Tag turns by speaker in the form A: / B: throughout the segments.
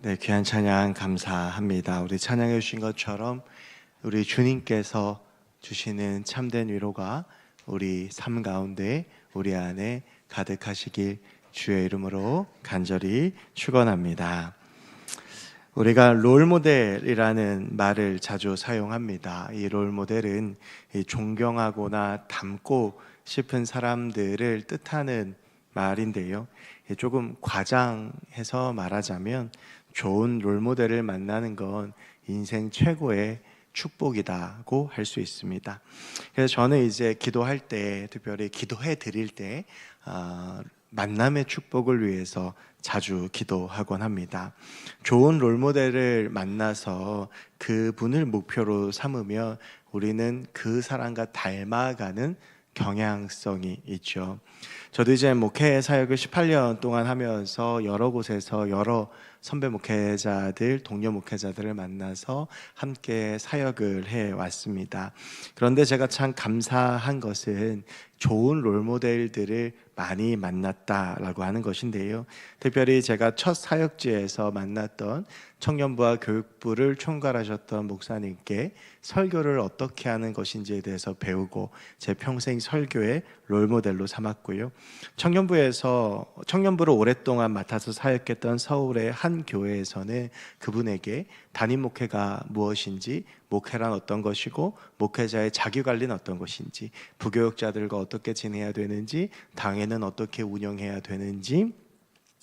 A: 네, 귀한 찬양 감사합니다. 우리 찬양해 주신 것처럼 우리 주님께서 주시는 참된 위로가 우리 삶 가운데 우리 안에 가득하시길 주의 이름으로 간절히 축원합니다. 우리가 롤모델이라는 말을 자주 사용합니다. 이 롤모델은 존경하거나 닮고 싶은 사람들을 뜻하는 말인데요. 조금 과장해서 말하자면 좋은 롤모델을 만나는 건 인생 최고의 축복이라고 할 수 있습니다. 그래서 저는 이제 기도할 때, 특별히 기도해 드릴 때 만남의 축복을 위해서 자주 기도하곤 합니다. 좋은 롤모델을 만나서 그분을 목표로 삼으면 우리는 그 사람과 닮아가는 경향성이 있죠. 저도 이제 목회 사역을 18년 동안 하면서 여러 곳에서 여러 선배 목회자들, 동료 목회자들을 만나서 함께 사역을 해 왔습니다. 그런데 제가 참 감사한 것은 좋은 롤모델들을 많이 만났다라고 하는 것인데요. 특별히 제가 첫 사역지에서 만났던 청년부와 교육부를 총괄하셨던 목사님께 설교를 어떻게 하는 것인지에 대해서 배우고 제 평생 설교의 롤모델로 삼았고요. 청년부를 오랫동안 맡아서 사역했던 서울의 한 교회에서는 그분에게 담임 목회가 무엇인지, 목회란 어떤 것이고 목회자의 자기관리는 어떤 것인지, 부교육자들과 어떻게 지내야 되는지, 당회는 어떻게 운영해야 되는지,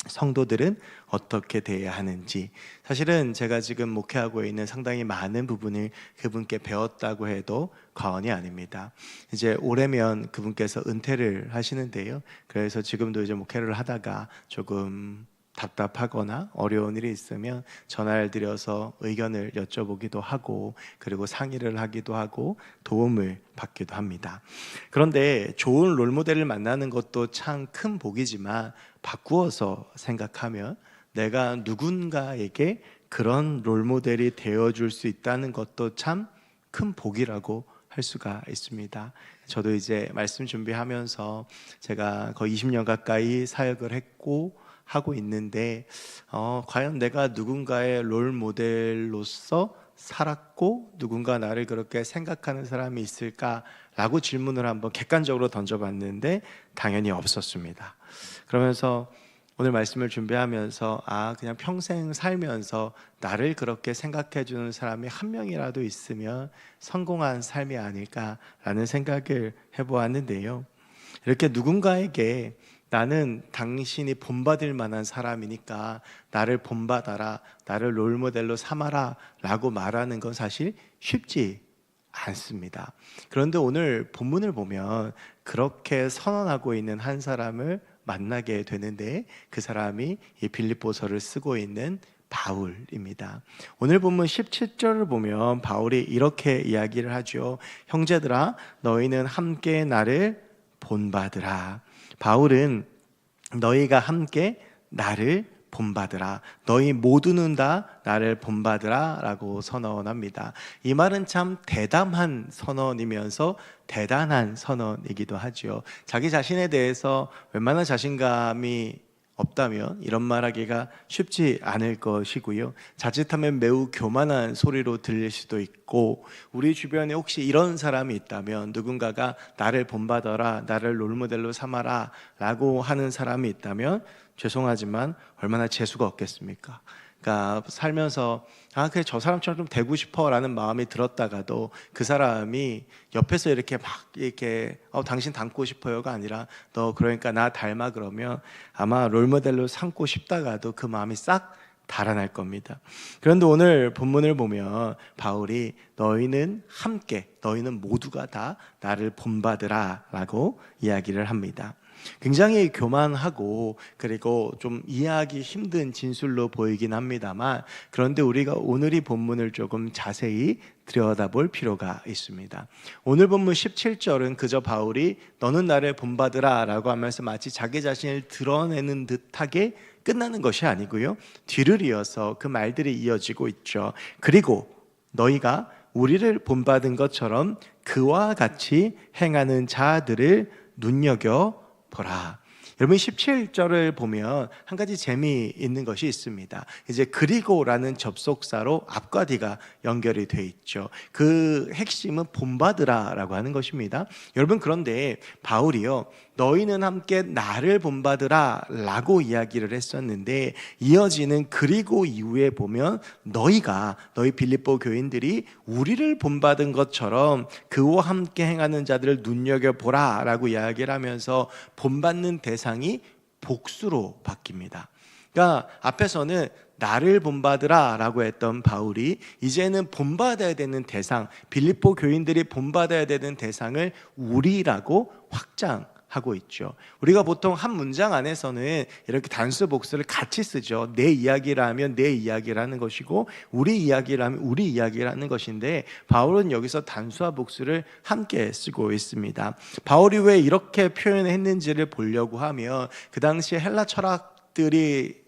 A: 성도들은 어떻게 대해야 하는지, 사실은 제가 지금 목회하고 있는 상당히 많은 부분을 그분께 배웠다고 해도 과언이 아닙니다. 이제 올해면 그분께서 은퇴를 하시는데요. 그래서 지금도 이제 목회를 하다가 조금 답답하거나 어려운 일이 있으면 전화를 드려서 의견을 여쭤보기도 하고, 그리고 상의를 하기도 하고 도움을 받기도 합니다. 그런데 좋은 롤모델을 만나는 것도 참 큰 복이지만 바꾸어서 생각하면 내가 누군가에게 그런 롤모델이 되어줄 수 있다는 것도 참 큰 복이라고 할 수가 있습니다. 저도 이제 말씀 준비하면서 제가 거의 20년 가까이 사역을 했고 하고 있는데 과연 내가 누군가의 롤모델로서 살았고 누군가 나를 그렇게 생각하는 사람이 있을까라고 질문을 한번 객관적으로 던져봤는데 당연히 없었습니다. 그러면서 오늘 말씀을 준비하면서 그냥 평생 살면서 나를 그렇게 생각해 주는 사람이 한 명이라도 있으면 성공한 삶이 아닐까라는 생각을 해보았는데요. 이렇게 누군가에게 나는 당신이 본받을 만한 사람이니까 나를 본받아라, 나를 롤모델로 삼아라 라고 말하는 건 사실 쉽지 않습니다. 그런데 오늘 본문을 보면 그렇게 선언하고 있는 한 사람을 만나게 되는데, 그 사람이 이 빌립보서를 쓰고 있는 바울입니다. 오늘 본문 17절을 보면 바울이 이렇게 이야기를 하죠. 형제들아, 너희는 함께 나를 본받으라. 바울은 너희가 함께 나를 본받으라, 너희 모두는 다 나를 본받으라 라고 선언합니다. 이 말은 참 대담한 선언이면서 대단한 선언이기도 하죠. 자기 자신에 대해서 웬만한 자신감이 없다면 이런 말하기가 쉽지 않을 것이고요. 자칫하면 매우 교만한 소리로 들릴 수도 있고, 우리 주변에 혹시 이런 사람이 있다면, 누군가가 나를 본받아라, 나를 롤모델로 삼아라 라고 하는 사람이 있다면 죄송하지만 얼마나 재수가 없겠습니까? 그러니까 살면서 그래 저 사람처럼 좀 되고 싶어 라는 마음이 들었다가도 그 사람이 옆에서 이렇게 막 이렇게 당신 닮고 싶어요가 아니라 너 그러니까 나 닮아 그러면 아마 롤모델로 삼고 싶다가도 그 마음이 싹 달아날 겁니다. 그런데 오늘 본문을 보면 바울이 너희는 함께, 너희는 모두가 다 나를 본받으라 라고 이야기를 합니다. 굉장히 교만하고 그리고 좀 이해하기 힘든 진술로 보이긴 합니다만, 그런데 우리가 오늘 이 본문을 조금 자세히 들여다볼 필요가 있습니다. 오늘 본문 17절은 그저 바울이 너는 나를 본받으라 라고 하면서 마치 자기 자신을 드러내는 듯하게 끝나는 것이 아니고요, 뒤를 이어서 그 말들이 이어지고 있죠. 그리고 너희가 우리를 본받은 것처럼 그와 같이 행하는 자들을 눈여겨 보라. 여러분 17절을 보면 한 가지 재미있는 것이 있습니다. 이제 그리고라는 접속사로 앞과 뒤가 연결이 돼 있죠. 그 핵심은 본받으라라고 하는 것입니다. 여러분 그런데 바울이요, 너희는 함께 나를 본받으라 라고 이야기를 했었는데, 이어지는 그리고 이후에 보면 너희 빌립보 교인들이 우리를 본받은 것처럼 그와 함께 행하는 자들을 눈여겨보라 라고 이야기를 하면서 본받는 대상이 복수로 바뀝니다. 그러니까 앞에서는 나를 본받으라 라고 했던 바울이 이제는 본받아야 되는 대상, 빌립보 교인들이 본받아야 되는 대상을 우리라고 확장하고 있죠. 우리가 보통 한 문장 안에서는 이렇게 단수 복수를 같이 쓰죠. 내 이야기를 하면 내 이야기를 하는 것이고, 우리 이야기를 하면 우리 이야기를 하는 것인데, 바울은 여기서 단수와 복수를 함께 쓰고 있습니다. 바울이 왜 이렇게 표현했는지를 보려고 하면 그 당시 헬라 철학들이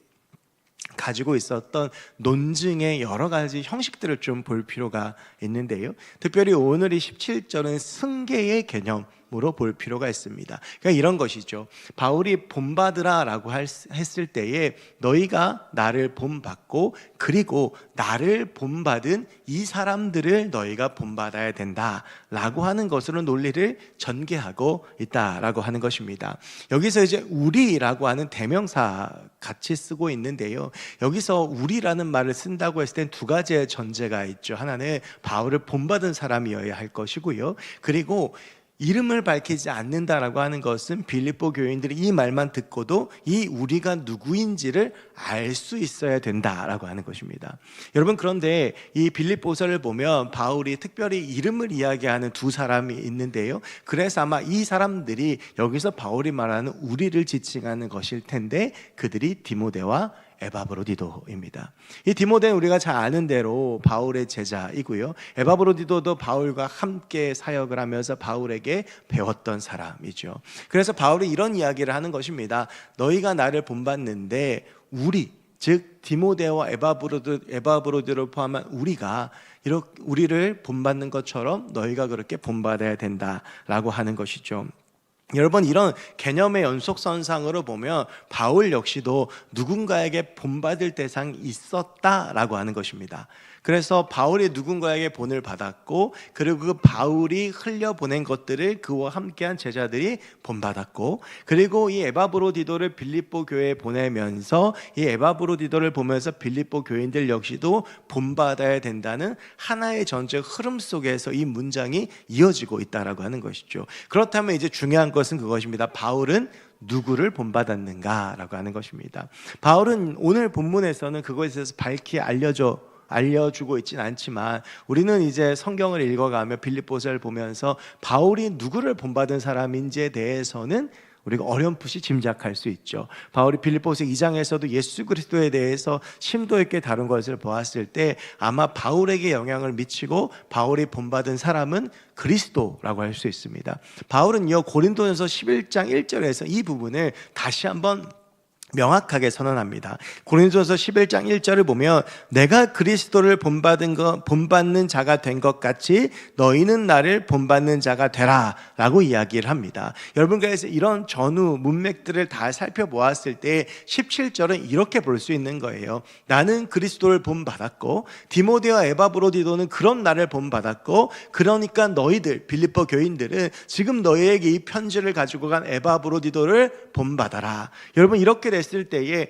A: 가지고 있었던 논증의 여러 가지 형식들을 좀 볼 필요가 있는데요, 특별히 오늘 이 17절은 승계의 개념으로 볼 필요가 있습니다. 그러니까 이런 것이죠. 바울이 본받으라 라고 했을 때에 너희가 나를 본받고, 그리고 나를 본받은 이 사람들을 너희가 본받아야 된다 라고 하는 것으로 논리를 전개하고 있다라고 하는 것입니다. 여기서 이제 우리라고 하는 대명사 같이 쓰고 있는데요, 여기서 우리라는 말을 쓴다고 했을 땐 두 가지의 전제가 있죠. 하나는 바울을 본받은 사람이어야 할 것이고요, 그리고 이름을 밝히지 않는다라고 하는 것은 빌립보 교인들이 이 말만 듣고도 이 우리가 누구인지를 알 수 있어야 된다라고 하는 것입니다. 여러분 그런데 이 빌립보서를 보면 바울이 특별히 이름을 이야기하는 두 사람이 있는데요, 그래서 아마 이 사람들이 여기서 바울이 말하는 우리를 지칭하는 것일 텐데, 그들이 디모데와 에바브로디도입니다. 이 디모데는 우리가 잘 아는 대로 바울의 제자이고요, 에바브로디도도 바울과 함께 사역을 하면서 바울에게 배웠던 사람이죠. 그래서 바울이 이런 이야기를 하는 것입니다. 너희가 나를 본받는데 우리, 즉 디모데와 에바브로디를 포함한 우리를 본받는 것처럼 너희가 그렇게 본받아야 된다라고 하는 것이죠. 여러분 이런 개념의 연속선상으로 보면 바울 역시도 누군가에게 본받을 대상이 있었다라고 하는 것입니다. 그래서 바울이 누군가에게 본을 받았고, 그리고 그 바울이 흘려보낸 것들을 그와 함께한 제자들이 본받았고, 그리고 이 에바브로디도를 빌립보 교회에 보내면서 이 에바브로디도를 보면서 빌립보 교인들 역시도 본받아야 된다는 하나의 전체 흐름 속에서 이 문장이 이어지고 있다라고 하는 것이죠. 그렇다면 이제 중요한 것은 그것입니다. 바울은 누구를 본받았는가라고 하는 것입니다. 바울은 오늘 본문에서는 그것에 대해서 밝히 알려주고 있지는 않지만, 우리는 이제 성경을 읽어가며 빌립보서를 보면서 바울이 누구를 본받은 사람인지에 대해서는 우리가 어렴풋이 짐작할 수 있죠. 바울이 빌립보서 2장에서도 예수 그리스도에 대해서 심도 있게 다룬 것을 보았을 때 아마 바울에게 영향을 미치고 바울이 본받은 사람은 그리스도라고 할 수 있습니다. 바울은요, 고린도전서 11장 1절에서 이 부분을 다시 한번 명확하게 선언합니다. 고린도전서 11장 1절을 보면 내가 그리스도를 본받는 자가 된 것 같이 너희는 나를 본받는 자가 되라 라고 이야기를 합니다. 여러분, 그래서 이런 전후 문맥들을 다 살펴보았을 때 17절은 이렇게 볼 수 있는 거예요. 나는 그리스도를 본받았고 디모데와 에바브로디도는 그런 나를 본받았고, 그러니까 너희들 빌립보 교인들은 지금 너희에게 이 편지를 가지고 간 에바브로디도를 본받아라. 여러분, 이렇게 됐을 때에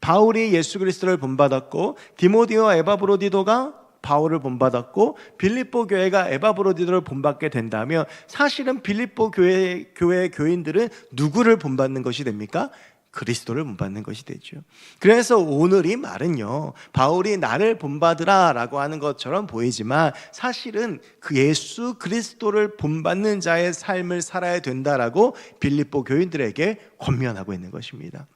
A: 바울이 예수 그리스도를 본받았고 디모데와 에바브로디도가 바울을 본받았고 빌립보 교회가 에바브로디도를 본받게 된다면, 사실은 빌립보 교회 교인들은 누구를 본받는 것이 됩니까? 그리스도를 본받는 것이 되죠. 그래서 오늘 이 말은요, 바울이 나를 본받으라 라고 하는 것처럼 보이지만 사실은 그 예수 그리스도를 본받는 자의 삶을 살아야 된다라고 빌립보 교인들에게 권면하고 있는 것입니다.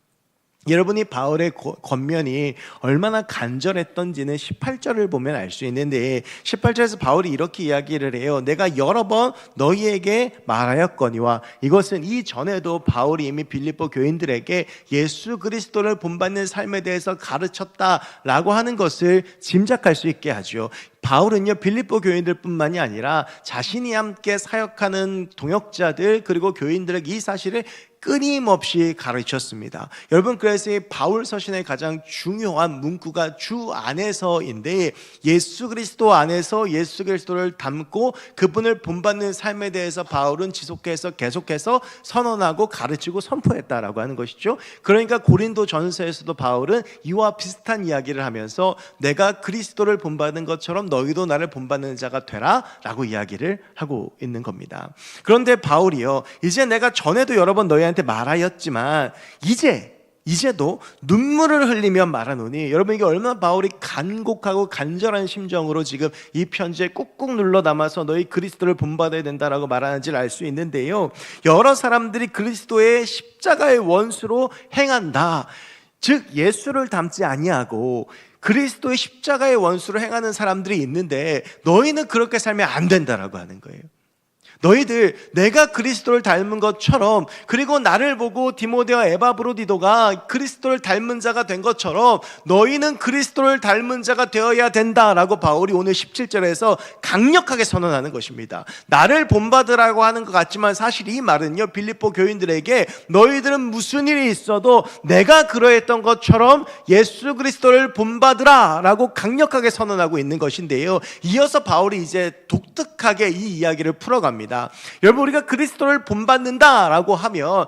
A: 여러분이 바울의 권면이 얼마나 간절했던지는 18절을 보면 알 수 있는데, 18절에서 바울이 이렇게 이야기를 해요. 내가 여러 번 너희에게 말하였거니와, 이것은 이전에도 바울이 이미 빌립보 교인들에게 예수 그리스도를 본받는 삶에 대해서 가르쳤다라고 하는 것을 짐작할 수 있게 하죠. 바울은요 빌립보 교인들뿐만이 아니라 자신이 함께 사역하는 동역자들 그리고 교인들에게 이 사실을 끊임없이 가르쳤습니다. 여러분, 그래서 이 바울 서신의 가장 중요한 문구가 주 안에서인데, 예수 그리스도 안에서 예수 그리스도를 닮고 그분을 본받는 삶에 대해서 바울은 지속해서 계속해서 선언하고 가르치고 선포했다라고 하는 것이죠. 그러니까 고린도 전서에서도 바울은 이와 비슷한 이야기를 하면서 내가 그리스도를 본받는 것처럼 너희도 나를 본받는 자가 되라 라고 이야기를 하고 있는 겁니다. 그런데 바울이요, 이제 내가 전에도 여러 번 너희한테 말하였지만 이제도 눈물을 흘리며 말하노니, 여러분 이게 얼마나 바울이 간곡하고 간절한 심정으로 지금 이 편지에 꾹꾹 눌러 담아서 너희 그리스도를 본받아야 된다라고 말하는지를 알 수 있는데요, 여러 사람들이 그리스도의 십자가의 원수로 행한다, 즉 예수를 닮지 아니하고 그리스도의 십자가의 원수로 행하는 사람들이 있는데 너희는 그렇게 살면 안 된다라고 하는 거예요. 너희들 내가 그리스도를 닮은 것처럼, 그리고 나를 보고 디모데와 에바브로디도가 그리스도를 닮은 자가 된 것처럼 너희는 그리스도를 닮은 자가 되어야 된다라고 바울이 오늘 17절에서 강력하게 선언하는 것입니다. 나를 본받으라고 하는 것 같지만 사실 이 말은요, 빌립보 교인들에게 너희들은 무슨 일이 있어도 내가 그러했던 것처럼 예수 그리스도를 본받으라 라고 강력하게 선언하고 있는 것인데요, 이어서 바울이 이제 독특하게 이 이야기를 풀어갑니다. 여러분, 우리가 그리스도를 본받는다라고 하면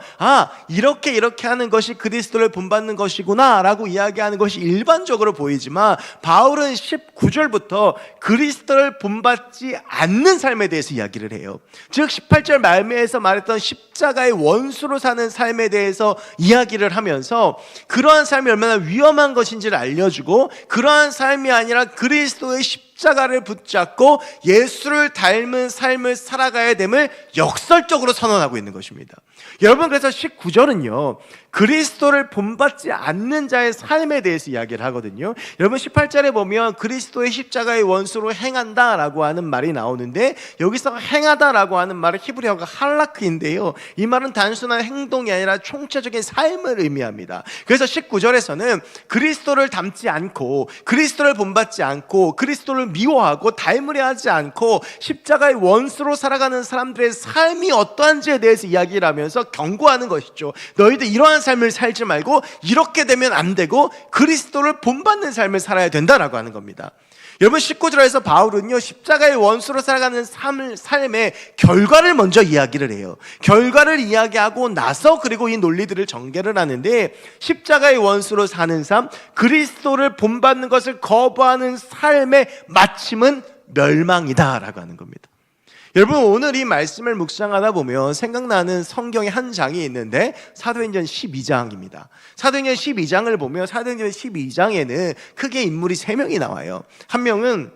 A: 이렇게 하는 것이 그리스도를 본받는 것이구나 라고 이야기하는 것이 일반적으로 보이지만, 바울은 19절부터 그리스도를 본받지 않는 삶에 대해서 이야기를 해요. 즉 18절 말미에서 말했던 십자가의 원수로 사는 삶에 대해서 이야기를 하면서 그러한 삶이 얼마나 위험한 것인지를 알려주고, 그러한 삶이 아니라 그리스도의 십자가를 붙잡고 예수를 닮은 삶을 살아가야 됨을 역설적으로 선언하고 있는 것입니다. 여러분, 그래서 19절은요 그리스도를 본받지 않는 자의 삶에 대해서 이야기를 하거든요. 여러분 18절에 보면 그리스도의 십자가의 원수로 행한다라고 하는 말이 나오는데, 여기서 행하다라고 하는 말은 히브리어가 할라크인데요, 이 말은 단순한 행동이 아니라 총체적인 삶을 의미합니다. 그래서 19절에서는 그리스도를 닮지 않고 그리스도를 본받지 않고 그리스도를 미워하고 닮으려 하지 않고 십자가의 원수로 살아가는 사람들의 삶이 어떠한지에 대해서 이야기를 하면서 경고하는 것이죠. 너희들 이러한 삶을 살지 말고 이렇게 되면 안 되고 그리스도를 본받는 삶을 살아야 된다라고 하는 겁니다. 여러분 19절에서 바울은요 십자가의 원수로 살아가는 삶의 결과를 먼저 이야기를 해요. 결과를 이야기하고 나서 그리고 이 논리들을 전개를 하는데, 십자가의 원수로 사는 삶, 그리스도를 본받는 것을 거부하는 삶의 마침은 멸망이다라고 하는 겁니다. 여러분, 오늘 이 말씀을 묵상하다 보면 생각나는 성경의 한 장이 있는데 사도행전 12장입니다. 사도행전 12장을 보면 사도행전 12장에는 크게 인물이 3명이 나와요. 한 명은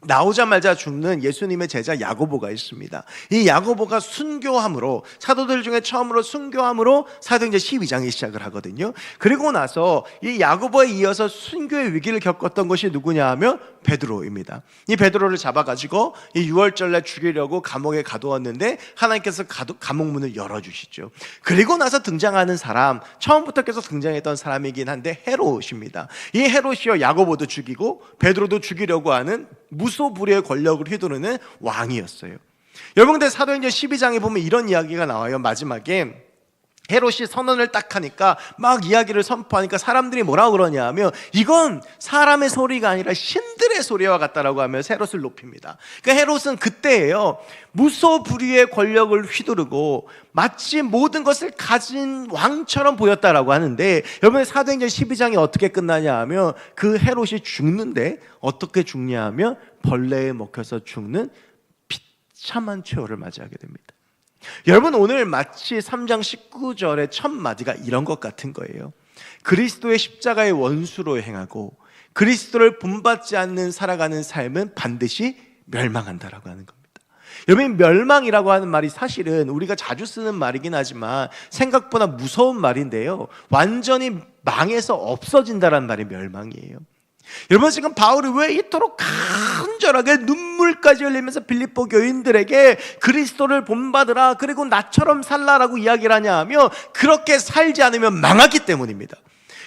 A: 나오자마자 죽는 예수님의 제자 야고보가 있습니다. 이 야고보가 순교함으로, 사도들 중에 처음으로 순교함으로 사도행전 12장이 시작을 하거든요. 그리고 나서 이 야고보에 이어서 순교의 위기를 겪었던 것이 누구냐 하면 베드로입니다. 이 베드로를 잡아가지고 이 유월절날 죽이려고 감옥에 가두었는데 하나님께서 감옥 문을 열어주시죠. 그리고 나서 등장하는 사람, 처음부터 계속 등장했던 사람이긴 한데 헤롯입니다. 이 헤롯이요 야고보도 죽이고 베드로도 죽이려고 하는 무소불위의 권력을 휘두르는 왕이었어요. 여러분, 근데 사도행전 12장에 보면 이런 이야기가 나와요. 마지막에 헤롯이 선언을 딱 하니까 막 이야기를 선포하니까 사람들이 뭐라고 그러냐 하면 이건 사람의 소리가 아니라 신들의 소리와 같다라고 하면서 헤롯을 높입니다. 그러니까 헤롯은 그때예요 무소불위의 권력을 휘두르고 마치 모든 것을 가진 왕처럼 보였다라고 하는데, 여러분 사도행전 12장이 어떻게 끝나냐 하면 그 헤롯이 죽는데 어떻게 죽냐 하면 벌레에 먹혀서 죽는 비참한 최후를 맞이하게 됩니다. 여러분, 오늘 마치 3장 19절의 첫 마디가 이런 것 같은 거예요. 그리스도의 십자가의 원수로 행하고 그리스도를 본받지 않는 살아가는 삶은 반드시 멸망한다라고 하는 겁니다. 여러분, 멸망이라고 하는 말이 사실은 우리가 자주 쓰는 말이긴 하지만 생각보다 무서운 말인데요, 완전히 망해서 없어진다라는 말이 멸망이에요. 여러분, 지금 바울이 왜 이토록 간절하게 눈물까지 흘리면서 빌립보 교인들에게 그리스도를 본받으라, 그리고 나처럼 살라라고 이야기를 하냐 하면 그렇게 살지 않으면 망하기 때문입니다.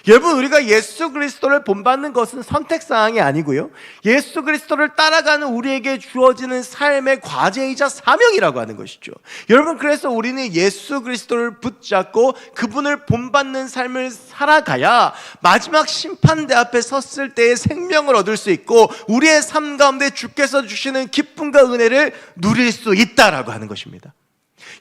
A: 여러분, 우리가 예수 그리스도를 본받는 것은 선택사항이 아니고요, 예수 그리스도를 따라가는 우리에게 주어지는 삶의 과제이자 사명이라고 하는 것이죠. 여러분, 그래서 우리는 예수 그리스도를 붙잡고 그분을 본받는 삶을 살아가야 마지막 심판대 앞에 섰을 때의 생명을 얻을 수 있고 우리의 삶 가운데 주께서 주시는 기쁨과 은혜를 누릴 수 있다라고 하는 것입니다.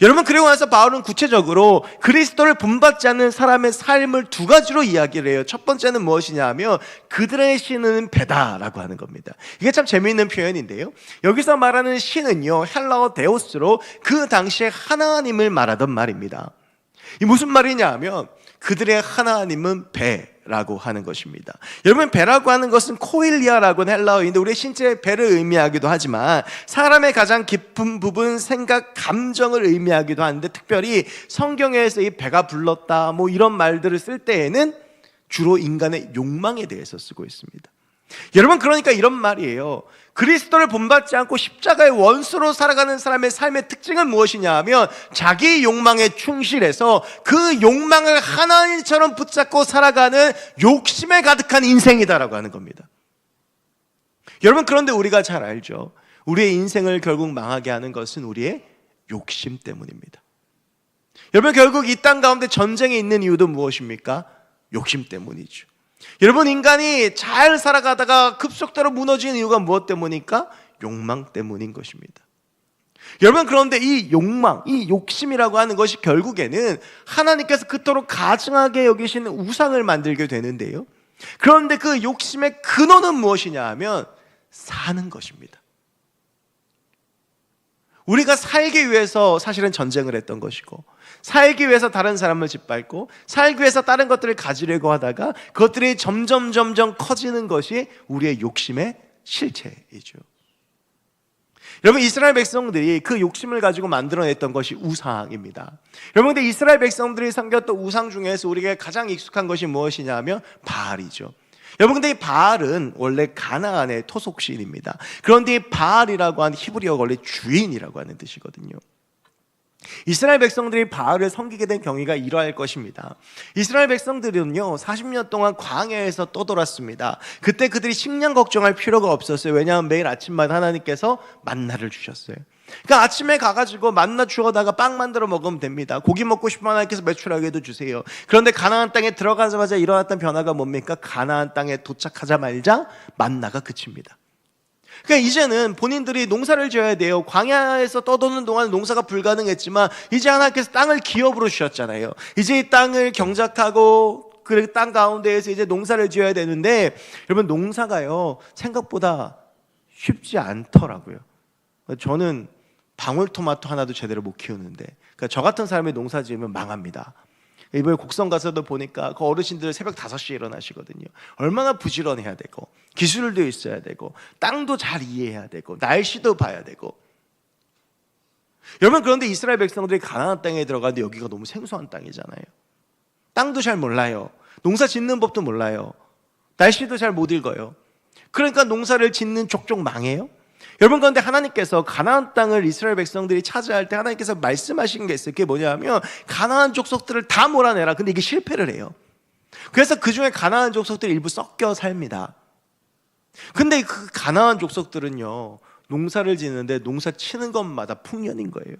A: 여러분, 그리고 나서 바울은 구체적으로 그리스도를 본받지 않는 사람의 삶을 두 가지로 이야기를 해요. 첫 번째는 무엇이냐 하면 그들의 신은 배다라고 하는 겁니다. 이게 참 재미있는 표현인데요, 여기서 말하는 신은요, 헬라어 데오스로 그 당시에 하나님을 말하던 말입니다. 이 무슨 말이냐 하면 그들의 하나님은 배라고 하는 것입니다. 여러분, 배라고 하는 것은 코일리아라고 하는 헬라어인데 우리의 신체의 배를 의미하기도 하지만 사람의 가장 깊은 부분, 생각, 감정을 의미하기도 하는데, 특별히 성경에서 이 배가 불렀다 뭐 이런 말들을 쓸 때에는 주로 인간의 욕망에 대해서 쓰고 있습니다. 여러분, 그러니까 이런 말이에요. 그리스도를 본받지 않고 십자가의 원수로 살아가는 사람의 삶의 특징은 무엇이냐 하면 자기 욕망에 충실해서 그 욕망을 하나님처럼 붙잡고 살아가는 욕심에 가득한 인생이다라고 하는 겁니다. 여러분, 그런데 우리가 잘 알죠. 우리의 인생을 결국 망하게 하는 것은 우리의 욕심 때문입니다. 여러분, 결국 이 땅 가운데 전쟁에 있는 이유도 무엇입니까? 욕심 때문이죠. 여러분, 인간이 잘 살아가다가 급속도로 무너지는 이유가 무엇 때문입니까? 욕망 때문인 것입니다. 여러분, 그런데 이 욕망, 이 욕심이라고 하는 것이 결국에는 하나님께서 그토록 가증하게 여기시는 우상을 만들게 되는데요, 그런데 그 욕심의 근원은 무엇이냐 하면 사는 것입니다. 우리가 살기 위해서 사실은 전쟁을 했던 것이고, 살기 위해서 다른 사람을 짓밟고, 살기 위해서 다른 것들을 가지려고 하다가 그것들이 점점 커지는 것이 우리의 욕심의 실체이죠. 여러분, 이스라엘 백성들이 그 욕심을 가지고 만들어냈던 것이 우상입니다. 여러분, 근데 이스라엘 백성들이 섬겼던 우상 중에서 우리가 가장 익숙한 것이 무엇이냐 하면 바알이죠. 여러분, 근데 이 바알은 원래 가나안의 토속신입니다. 그런데 이 바알이라고 하는 히브리어가 원래 주인이라고 하는 뜻이거든요. 이스라엘 백성들이 바알을 섬기게 된 경위가 이러할 것입니다. 이스라엘 백성들은요, 40년 동안 광야에서 떠돌았습니다. 그때 그들이 식량 걱정할 필요가 없었어요. 왜냐하면 매일 아침마다 하나님께서 만나를 주셨어요. 그러니까 아침에 가가지고 만나 주워다가 빵 만들어 먹으면 됩니다. 고기 먹고 싶으면 하나님께서 매출하게도 주세요. 그런데 가나안 땅에 들어가자마자 일어났던 변화가 뭡니까? 가나안 땅에 도착하자마자 만나가 그칩니다. 그러니까 이제는 본인들이 농사를 지어야 돼요. 광야에서 떠도는 동안 농사가 불가능했지만 이제 하나님께서 땅을 기업으로 주셨잖아요. 이제 이 땅을 경작하고 그 땅 가운데에서 이제 농사를 지어야 되는데, 여러분, 농사가요 생각보다 쉽지 않더라고요. 저는 방울토마토 하나도 제대로 못 키우는데, 그러니까 저 같은 사람이 농사 지으면 망합니다. 이번에 곡성 가서도 보니까 그 어르신들 새벽 5시에 일어나시거든요. 얼마나 부지런해야 되고, 기술도 있어야 되고, 땅도 잘 이해해야 되고, 날씨도 봐야 되고. 여러분, 그런데 이스라엘 백성들이 가나안 땅에 들어가는데 여기가 너무 생소한 땅이잖아요. 땅도 잘 몰라요. 농사 짓는 법도 몰라요. 날씨도 잘 못 읽어요. 그러니까 농사를 짓는 족족 망해요. 여러분, 그런데 하나님께서 가나안 땅을 이스라엘 백성들이 차지할 때 하나님께서 말씀하신 게 있어요. 그게 뭐냐면 가나안 족속들을 다 몰아내라. 근데 이게 실패를 해요. 그래서 그 중에 가나안 족속들이 일부 섞여 삽니다. 근데 그 가나안 족속들은요, 농사를 짓는데 농사 치는 것마다 풍년인 거예요.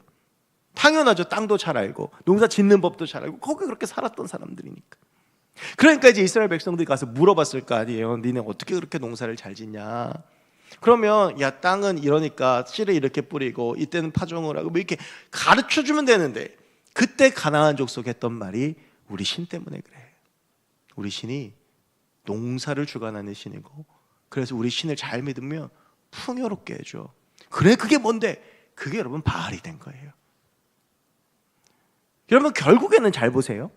A: 당연하죠. 땅도 잘 알고 농사 짓는 법도 잘 알고 거기 그렇게 살았던 사람들이니까. 그러니까 이제 이스라엘 백성들이 가서 물어봤을 거 아니에요. 니네 어떻게 그렇게 농사를 잘 짓냐? 그러면 야, 땅은 이러니까 씨를 이렇게 뿌리고 이때는 파종을 하고 뭐 이렇게 가르쳐주면 되는데, 그때 가나안 족속이 했던 말이 우리 신 때문에 그래. 우리 신이 농사를 주관하는 신이고, 그래서 우리 신을 잘 믿으면 풍요롭게 해줘. 그래, 그게 뭔데? 그게 여러분 바알이 된 거예요. 여러분, 결국에는 잘 보세요.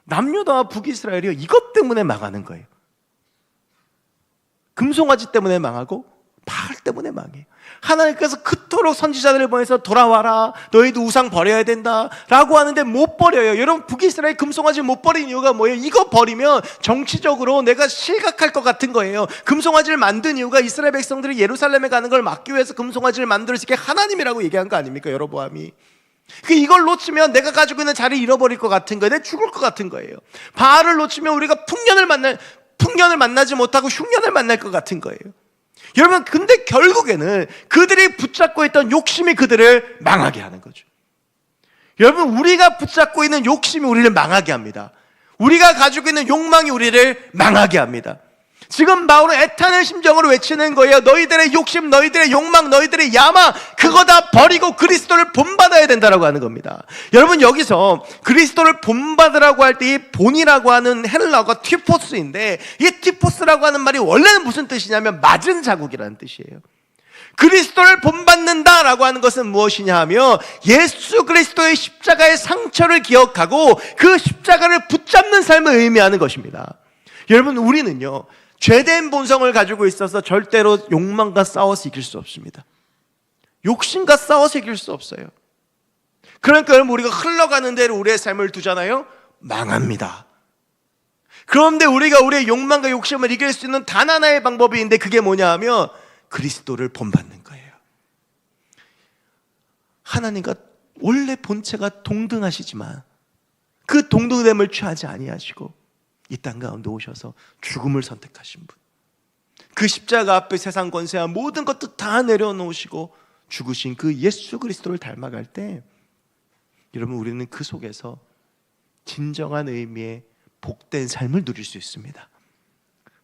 A: 남유다와 북이스라엘이 이것 때문에 망하는 거예요. 금송아지 때문에 망하고 바알 때문에 망해요. 하나님께서 그토록 선지자들을 보내서 돌아와라, 너희도 우상 버려야 된다 라고 하는데 못 버려요. 여러분, 북이스라엘 금송아지 못 버리는 이유가 뭐예요? 이거 버리면 정치적으로 내가 실각할 것 같은 거예요. 금송아지를 만든 이유가 이스라엘 백성들이 예루살렘에 가는 걸 막기 위해서 금송아지를 만들었을 게 하나님이라고 얘기한 거 아닙니까? 여로보암이. 이걸 놓치면 내가 가지고 있는 자리를 잃어버릴 것 같은 거예요. 내가 죽을 것 같은 거예요. 바알을 놓치면 우리가 풍년을 만나지 못하고 흉년을 만날 것 같은 거예요. 여러분, 근데 결국에는 그들이 붙잡고 있던 욕심이 그들을 망하게 하는 거죠. 여러분, 우리가 붙잡고 있는 욕심이 우리를 망하게 합니다. 우리가 가지고 있는 욕망이 우리를 망하게 합니다. 지금 바울은 애타는 심정으로 외치는 거예요. 너희들의 욕심, 너희들의 욕망, 너희들의 야망, 그거 다 버리고 그리스도를 본받아야 된다라고 하는 겁니다. 여러분, 여기서 그리스도를 본받으라고 할 때 이 본이라고 하는 헬라어가 티포스인데, 이 티포스라고 하는 말이 원래는 무슨 뜻이냐면 맞은 자국이라는 뜻이에요. 그리스도를 본받는다라고 하는 것은 무엇이냐 하면 예수 그리스도의 십자가의 상처를 기억하고 그 십자가를 붙잡는 삶을 의미하는 것입니다. 여러분, 우리는요, 죄된 본성을 가지고 있어서 절대로 욕망과 싸워서 이길 수 없습니다. 욕심과 싸워서 이길 수 없어요. 그러니까 여러분, 우리가 흘러가는 대로 우리의 삶을 두잖아요? 망합니다. 그런데 우리가 우리의 욕망과 욕심을 이길 수 있는 단 하나의 방법이 있는데, 그게 뭐냐 하면 그리스도를 본받는 거예요. 하나님과 원래 본체가 동등하시지만 그 동등됨을 취하지 아니하시고 이 땅 가운데 오셔서 죽음을 선택하신 분, 그 십자가 앞에 세상 권세와 모든 것도 다 내려놓으시고 죽으신 그 예수 그리스도를 닮아갈 때, 여러분, 우리는 그 속에서 진정한 의미의 복된 삶을 누릴 수 있습니다.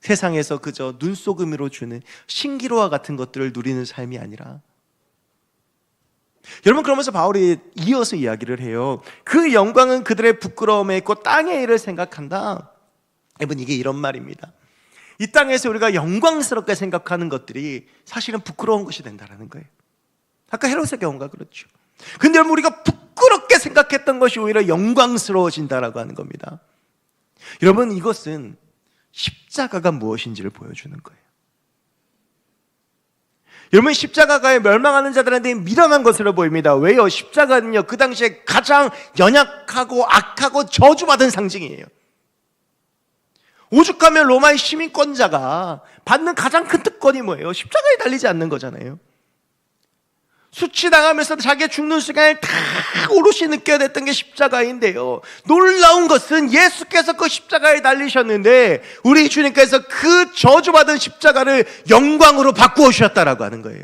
A: 세상에서 그저 눈속임으로 주는 신기루와 같은 것들을 누리는 삶이 아니라, 여러분, 그러면서 바울이 이어서 이야기를 해요. 그 영광은 그들의 부끄러움에 있고 땅의 일을 생각한다. 여러분, 이게 이런 말입니다. 이 땅에서 우리가 영광스럽게 생각하는 것들이 사실은 부끄러운 것이 된다는 거예요. 아까 헤롯의 경우가 그렇죠. 근데 여러분, 우리가 부끄럽게 생각했던 것이 오히려 영광스러워진다라고 하는 겁니다. 여러분, 이것은 십자가가 무엇인지를 보여주는 거예요. 여러분, 십자가가 멸망하는 자들한테 미련한 것으로 보입니다. 왜요? 십자가는요, 그 당시에 가장 연약하고 악하고 저주받은 상징이에요. 오죽하면 로마의 시민권자가 받는 가장 큰 특권이 뭐예요? 십자가에 달리지 않는 거잖아요. 수치당하면서 자기가 죽는 순간에 다 오롯이 느껴야 됐던 게 십자가인데요, 놀라운 것은 예수께서 그 십자가에 달리셨는데 우리 주님께서 그 저주받은 십자가를 영광으로 바꾸어 주셨다라고 하는 거예요.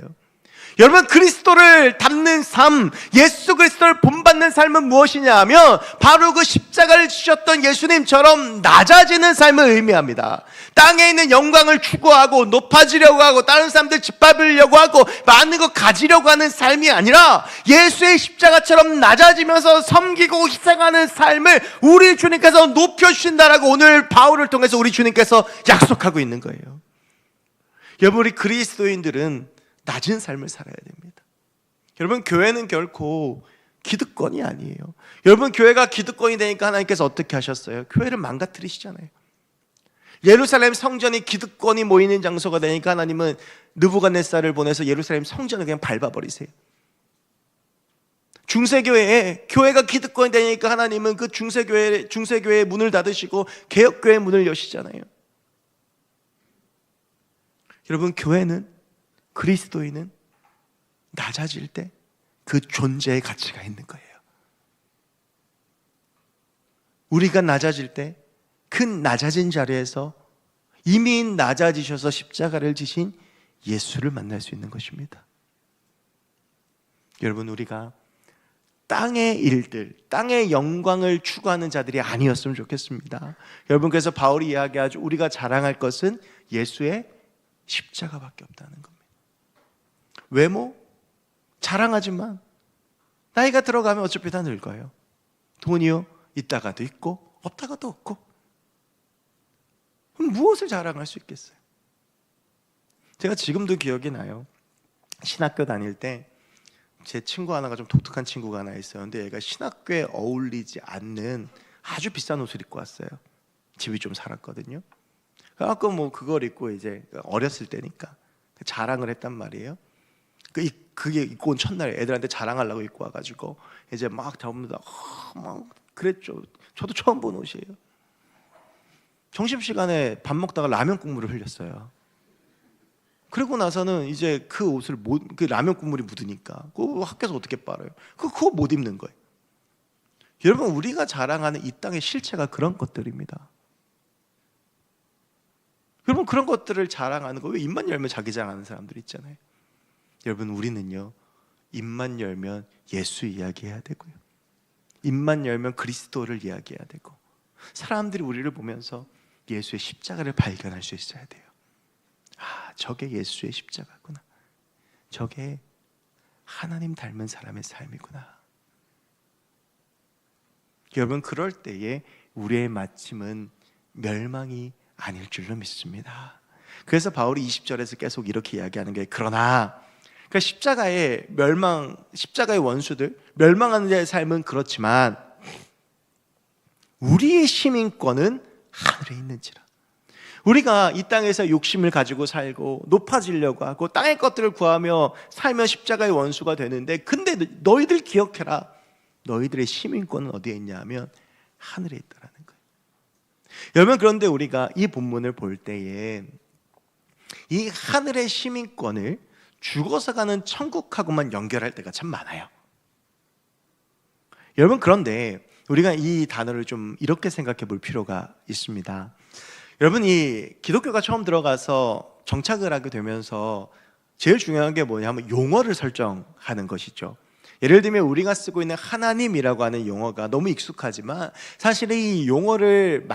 A: 여러분, 그리스도를 닮는 삶, 예수 그리스도를 본받는 삶은 무엇이냐 하면 바로 그 십자가를 지셨던 예수님처럼 낮아지는 삶을 의미합니다. 땅에 있는 영광을 추구하고 높아지려고 하고 다른 사람들 짓밟으려고 하고 많은 거 가지려고 하는 삶이 아니라 예수의 십자가처럼 낮아지면서 섬기고 희생하는 삶을 우리 주님께서 높여주신다라고 오늘 바울을 통해서 우리 주님께서 약속하고 있는 거예요. 여러분, 우리 그리스도인들은 낮은 삶을 살아야 됩니다. 여러분, 교회는 결코 기득권이 아니에요. 여러분, 교회가 기득권이 되니까 하나님께서 어떻게 하셨어요? 교회를 망가뜨리시잖아요. 예루살렘 성전이 기득권이 모이는 장소가 되니까 하나님은 느부갓네살을 보내서 예루살렘 성전을 그냥 밟아버리세요. 중세교회에 교회가 기득권이 되니까 하나님은 그 중세교회의 문을 닫으시고 개혁교회의 문을 여시잖아요. 여러분, 교회는, 그리스도인은 낮아질 때 그 존재의 가치가 있는 거예요. 우리가 낮아질 때 그 낮아진 자리에서 이미 낮아지셔서 십자가를 지신 예수를 만날 수 있는 것입니다. 여러분, 우리가 땅의 일들, 땅의 영광을 추구하는 자들이 아니었으면 좋겠습니다. 여러분, 그래서 바울이 이야기하죠. 우리가 자랑할 것은 예수의 십자가밖에 없다는 겁니다. 외모? 자랑하지만 나이가 들어가면 어차피 다 늙어요. 돈이요? 있다가도 있고 없다가도 없고. 그럼 무엇을 자랑할 수 있겠어요? 제가 지금도 기억이 나요. 신학교 다닐 때 제 친구 하나가 좀 독특한 친구가 하나 있었는데, 얘가 신학교에 어울리지 않는 아주 비싼 옷을 입고 왔어요. 집이 좀 살았거든요. 그래갖고 뭐 그걸 입고 이제 어렸을 때니까 자랑을 했단 말이에요. 그게 입고 온 첫날 애들한테 자랑하려고 입고 와가지고 이제 막 전부 다 막 그랬죠. 저도 처음 본 옷이에요. 점심시간에 밥 먹다가 라면 국물을 흘렸어요. 그리고 나서는 이제 그 옷을 그 라면 국물이 묻으니까 그 학교에서 어떻게 빨아요? 그거 못 입는 거예요. 여러분, 우리가 자랑하는 이 땅의 실체가 그런 것들입니다. 여러분, 그런 것들을 자랑하는 거, 왜 입만 열면 자기 자랑하는 사람들 있잖아요. 여러분, 우리는요, 입만 열면 예수 이야기해야 되고요, 입만 열면 그리스도를 이야기해야 되고, 사람들이 우리를 보면서 예수의 십자가를 발견할 수 있어야 돼요. 아, 저게 예수의 십자가구나. 저게 하나님 닮은 사람의 삶이구나. 여러분, 그럴 때에 우리의 마침은 멸망이 아닐 줄로 믿습니다. 그래서 바울이 20절에서 계속 이렇게 이야기하는 게, 그러나 그러니까 십자가의 원수들, 멸망하는 자의 삶은 그렇지만 우리의 시민권은 하늘에 있는지라. 우리가 이 땅에서 욕심을 가지고 살고 높아지려고 하고 땅의 것들을 구하며 살면 십자가의 원수가 되는데, 근데 너희들 기억해라, 너희들의 시민권은 어디에 있냐 하면 하늘에 있다라는 거예요. 여러분, 그런데 우리가 이 본문을 볼 때에 이 하늘의 시민권을 죽어서 가는 천국하고만 연결할 때가 참 많아요. 여러분, 그런데 우리가 이 단어를 좀 이렇게 생각해 볼 필요가 있습니다. 여러분, 이 기독교가 처음 들어가서 정착을 하게 되면서 제일 중요한 게 뭐냐면 용어를 설정하는 것이죠. 예를 들면 우리가 쓰고 있는 하나님이라고 하는 용어가 너무 익숙하지만 사실 이 용어를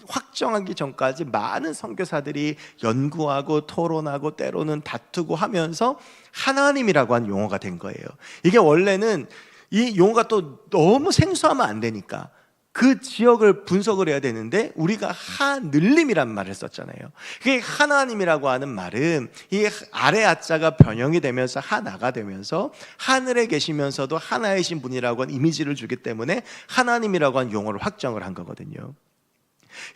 A: 확정하기 전까지 많은 선교사들이 연구하고 토론하고 때로는 다투고 하면서 하나님이라고 하는 용어가 된 거예요. 이게 원래는 이 용어가 또 너무 생소하면 안 되니까 그 지역을 분석을 해야 되는데 우리가 하늘림이란 말을 썼잖아요. 그게 하나님이라고 하는 말은 이 아래 아자가 변형이 되면서 하나가 되면서 하늘에 계시면서도 하나이신 분이라고 하는 이미지를 주기 때문에 하나님이라고 하는 용어를 확정을 한 거거든요.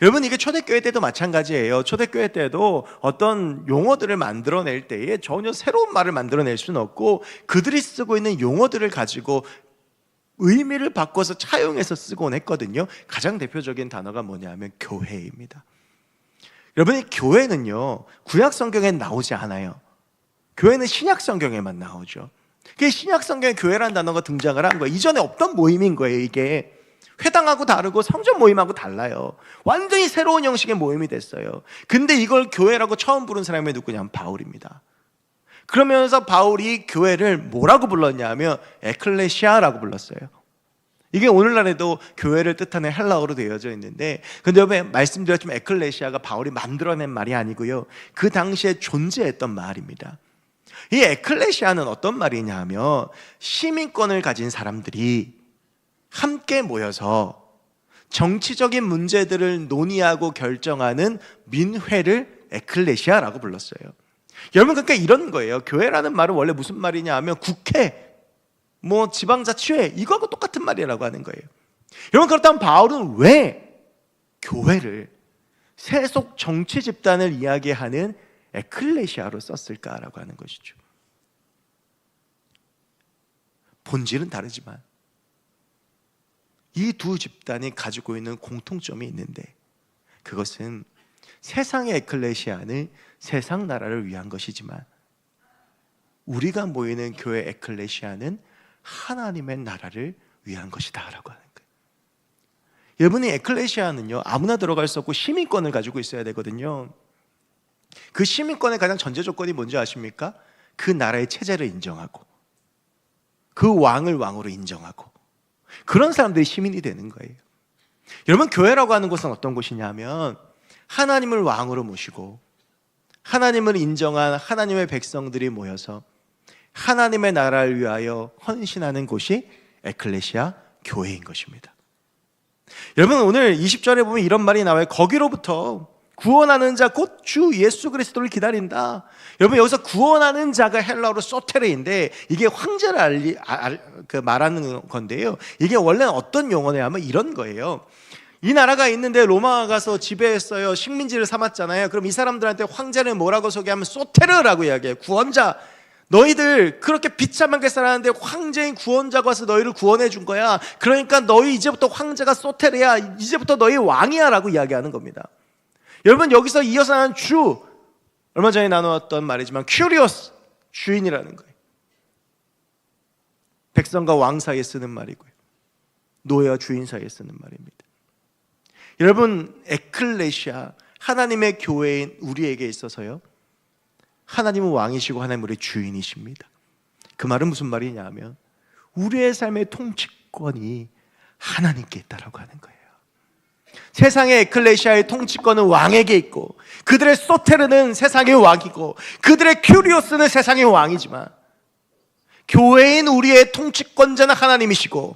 A: 여러분, 이게 초대교회 때도 마찬가지예요. 초대교회 때도 어떤 용어들을 만들어낼 때에 전혀 새로운 말을 만들어낼 수는 없고 그들이 쓰고 있는 용어들을 가지고 의미를 바꿔서 차용해서 쓰곤 했거든요. 가장 대표적인 단어가 뭐냐면 교회입니다. 여러분, 이 교회는요, 구약 성경에 나오지 않아요. 교회는 신약 성경에만 나오죠. 그게 신약 성경에 교회라는 단어가 등장을 한 거예요. 이전에 없던 모임인 거예요. 이게 회당하고 다르고 성전 모임하고 달라요. 완전히 새로운 형식의 모임이 됐어요. 근데 이걸 교회라고 처음 부른 사람이 누구냐면 바울입니다. 그러면서 바울이 교회를 뭐라고 불렀냐면 에클레시아라고 불렀어요. 이게 오늘날에도 교회를 뜻하는 헬라어로 되어져 있는데, 근데 여러분, 말씀드렸지만 에클레시아가 바울이 만들어낸 말이 아니고요, 그 당시에 존재했던 말입니다. 이 에클레시아는 어떤 말이냐 하면 시민권을 가진 사람들이 함께 모여서 정치적인 문제들을 논의하고 결정하는 민회를 에클레시아라고 불렀어요. 여러분, 그러니까 이런 거예요. 교회라는 말은 원래 무슨 말이냐 하면 국회, 지방자치회, 이거하고 똑같은 말이라고 하는 거예요. 여러분, 그렇다면 바울은 왜 교회를 세속 정치 집단을 이야기하는 에클레시아로 썼을까라고 하는 것이죠. 본질은 다르지만 이 두 집단이 가지고 있는 공통점이 있는데, 그것은 세상의 에클레시아는 세상 나라를 위한 것이지만 우리가 모이는 교회 에클레시아는 하나님의 나라를 위한 것이다 라고 하는 거예요. 여러분이 에클레시아는요, 아무나 들어갈 수 없고 시민권을 가지고 있어야 되거든요. 그 시민권의 가장 전제 조건이 뭔지 아십니까? 그 나라의 체제를 인정하고 그 왕을 왕으로 인정하고 그런 사람들이 시민이 되는 거예요. 여러분, 교회라고 하는 곳은 어떤 곳이냐면 하나님을 왕으로 모시고 하나님을 인정한 하나님의 백성들이 모여서 하나님의 나라를 위하여 헌신하는 곳이 에클레시아 교회인 것입니다. 여러분, 오늘 20절에 보면 이런 말이 나와요. 거기로부터 구원하는 자 곧 주 예수 그리스도를 기다린다. 여러분, 여기서 구원하는 자가 헬라어로 소테르인데 이게 황제를 말하는 건데요, 이게 원래는 어떤 용어냐 하면 이런 거예요. 이 나라가 있는데 로마가 가서 지배했어요. 식민지를 삼았잖아요. 그럼 이 사람들한테 황제를 뭐라고 소개하면 소테르라고 이야기해요. 구원자. 너희들 그렇게 비참하게 살았는데 황제인 구원자가 와서 너희를 구원해 준 거야. 그러니까 너희 이제부터 황제가 소테르야. 이제부터 너희 왕이야 라고 이야기하는 겁니다. 여러분, 여기서 이어서 하는 주, 얼마 전에 나누었던 말이지만 큐리오스, 주인이라는 거예요. 백성과 왕 사이에 쓰는 말이고요, 노예와 주인 사이에 쓰는 말입니다. 여러분, 에클레시아, 하나님의 교회인 우리에게 있어서요, 하나님은 왕이시고 하나님은 우리의 주인이십니다. 그 말은 무슨 말이냐 하면 우리의 삶의 통치권이 하나님께 있다라고 하는 거예요. 세상의 에클레시아의 통치권은 왕에게 있고, 그들의 소테르는 세상의 왕이고, 그들의 큐리오스는 세상의 왕이지만, 교회인 우리의 통치권자는 하나님이시고,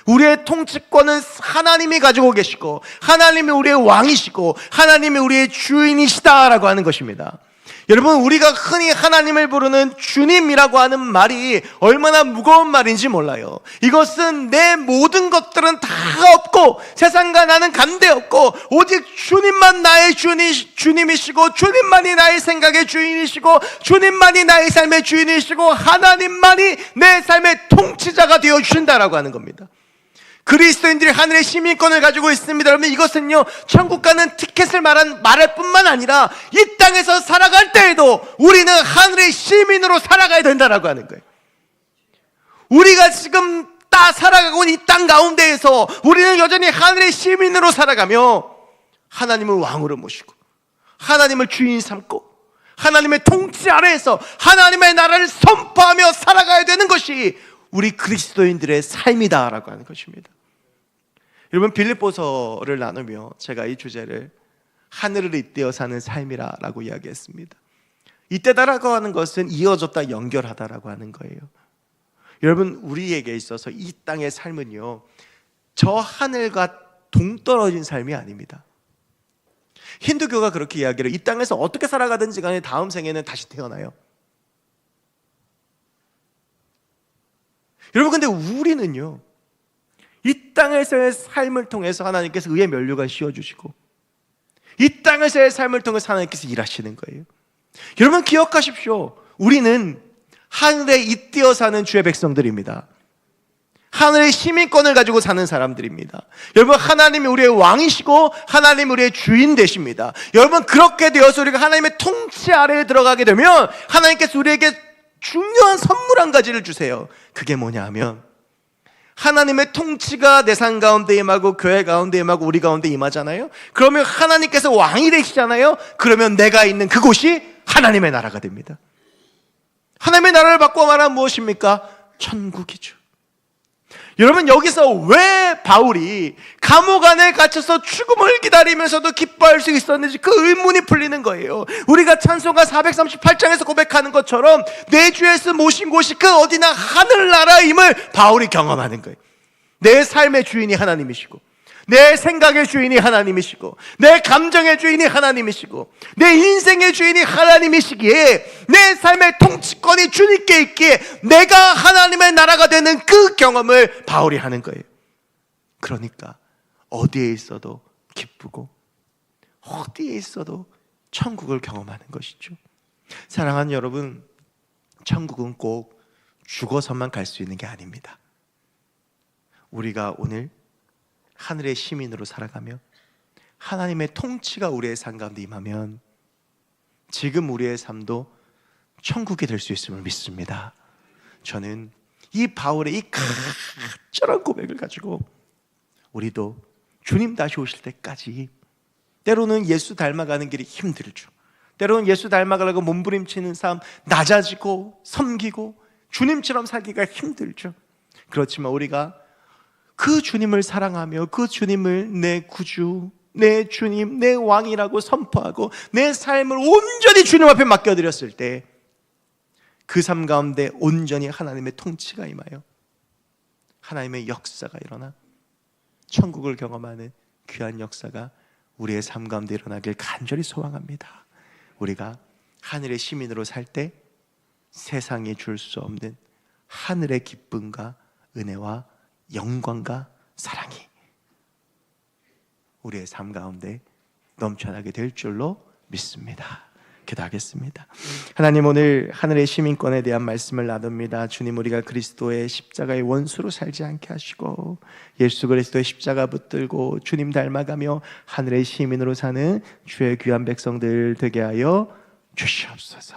A: 우리의 통치권은 하나님이 가지고 계시고, 하나님이 우리의 왕이시고, 하나님이 우리의 주인이시다라고 하는 것입니다. 여러분, 우리가 흔히 하나님을 부르는 주님이라고 하는 말이 얼마나 무거운 말인지 몰라요. 이것은 내 모든 것들은 다 없고 세상과 나는 관계없고 오직 주님만 나의 주님이시고, 주님만이 나의 생각의 주인이시고, 주님만이 나의 삶의 주인이시고, 하나님만이 내 삶의 통치자가 되어주신다라고 하는 겁니다. 그리스도인들이 하늘의 시민권을 가지고 있습니다. 여러분, 이것은요, 천국 가는 티켓을 말할 뿐만 아니라 이 땅에서 살아갈 때에도 우리는 하늘의 시민으로 살아가야 된다라고 하는 거예요. 우리가 지금 살아가고 있는 이 땅 가운데에서 우리는 여전히 하늘의 시민으로 살아가며 하나님을 왕으로 모시고 하나님을 주인 삼고 하나님의 통치 아래에서 하나님의 나라를 선포하며 살아가야 되는 것이 우리 그리스도인들의 삶이다라고 하는 것입니다. 여러분, 빌립보서를 나누며 제가 이 주제를 하늘을 잇대어 사는 삶이라고 이야기했습니다. 잇대다라고 하는 것은 이어졌다, 연결하다라고 하는 거예요. 여러분, 우리에게 있어서 이 땅의 삶은요, 저 하늘과 동떨어진 삶이 아닙니다. 힌두교가 그렇게 이야기를, 이 땅에서 어떻게 살아가든지 간에 다음 생에는 다시 태어나요. 여러분, 근데 우리는요, 이 땅에서의 삶을 통해서 하나님께서 의의 면류관 씌워주시고 이 땅에서의 삶을 통해서 하나님께서 일하시는 거예요. 여러분, 기억하십시오. 우리는 하늘에 잇대어 사는 주의 백성들입니다. 하늘의 시민권을 가지고 사는 사람들입니다. 여러분, 하나님이 우리의 왕이시고 하나님이 우리의 주인 되십니다. 여러분, 그렇게 되어서 우리가 하나님의 통치 아래에 들어가게 되면 하나님께서 우리에게 중요한 선물 한 가지를 주세요. 그게 뭐냐 하면 하나님의 통치가 내 삶 가운데 임하고 교회 가운데 임하고 우리 가운데 임하잖아요. 그러면 하나님께서 왕이 되시잖아요. 그러면 내가 있는 그곳이 하나님의 나라가 됩니다. 하나님의 나라를 바꿔 말하면 무엇입니까? 천국이죠. 여러분, 여기서 왜 바울이 감옥 안에 갇혀서 죽음을 기다리면서도 기뻐할 수 있었는지 그 의문이 풀리는 거예요. 우리가 찬송가 438장에서 고백하는 것처럼 내 주 예수 모신 곳이 그 어디나 하늘나라임을 바울이 경험하는 거예요. 내 삶의 주인이 하나님이시고 내 생각의 주인이 하나님이시고 내 감정의 주인이 하나님이시고 내 인생의 주인이 하나님이시기에 내 삶의 통치권이 주님께 있기에 내가 하나님의 나라가 되는 그 경험을 바울이 하는 거예요. 그러니까 어디에 있어도 기쁘고 어디에 있어도 천국을 경험하는 것이죠. 사랑하는 여러분, 천국은 꼭 죽어서만 갈 수 있는 게 아닙니다. 우리가 오늘 하늘의 시민으로 살아가며 하나님의 통치가 우리의 삶 가운데 임하면 지금 우리의 삶도 천국이 될 수 있음을 믿습니다. 저는 이 바울의 이 간절한 고백을 가지고 우리도 주님 다시 오실 때까지, 때로는 예수 닮아가는 길이 힘들죠. 때로는 예수 닮아가려고 몸부림치는 삶, 낮아지고 섬기고 주님처럼 살기가 힘들죠. 그렇지만 우리가 그 주님을 사랑하며 그 주님을 내 구주, 내 주님, 내 왕이라고 선포하고 내 삶을 온전히 주님 앞에 맡겨드렸을 때 그 삶 가운데 온전히 하나님의 통치가 임하여 하나님의 역사가 일어나 천국을 경험하는 귀한 역사가 우리의 삶 가운데 일어나길 간절히 소망합니다. 우리가 하늘의 시민으로 살 때 세상이 줄 수 없는 하늘의 기쁨과 은혜와 영광과 사랑이 우리의 삶 가운데 넘쳐나게 될 줄로 믿습니다. 기도하겠습니다. 하나님, 오늘 하늘의 시민권에 대한 말씀을 나눕니다. 주님, 우리가 그리스도의 십자가의 원수로 살지 않게 하시고 예수 그리스도의 십자가 붙들고 주님 닮아가며 하늘의 시민으로 사는 주의 귀한 백성들 되게 하여 주시옵소서.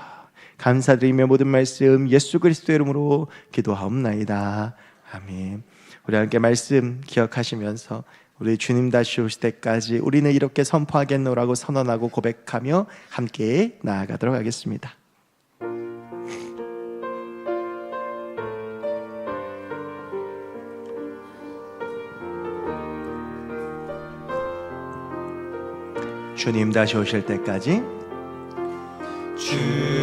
A: 감사드리며 모든 말씀 예수 그리스도의 이름으로 기도하옵나이다. 아멘. 우리 함께 말씀 기억하시면서 우리 주님 다시 오실 때까지 우리는 이렇게 선포하겠노라고 선언하고 고백하며 함께 나아가도록 하겠습니다. 주님 다시 오실 때까지
B: 주님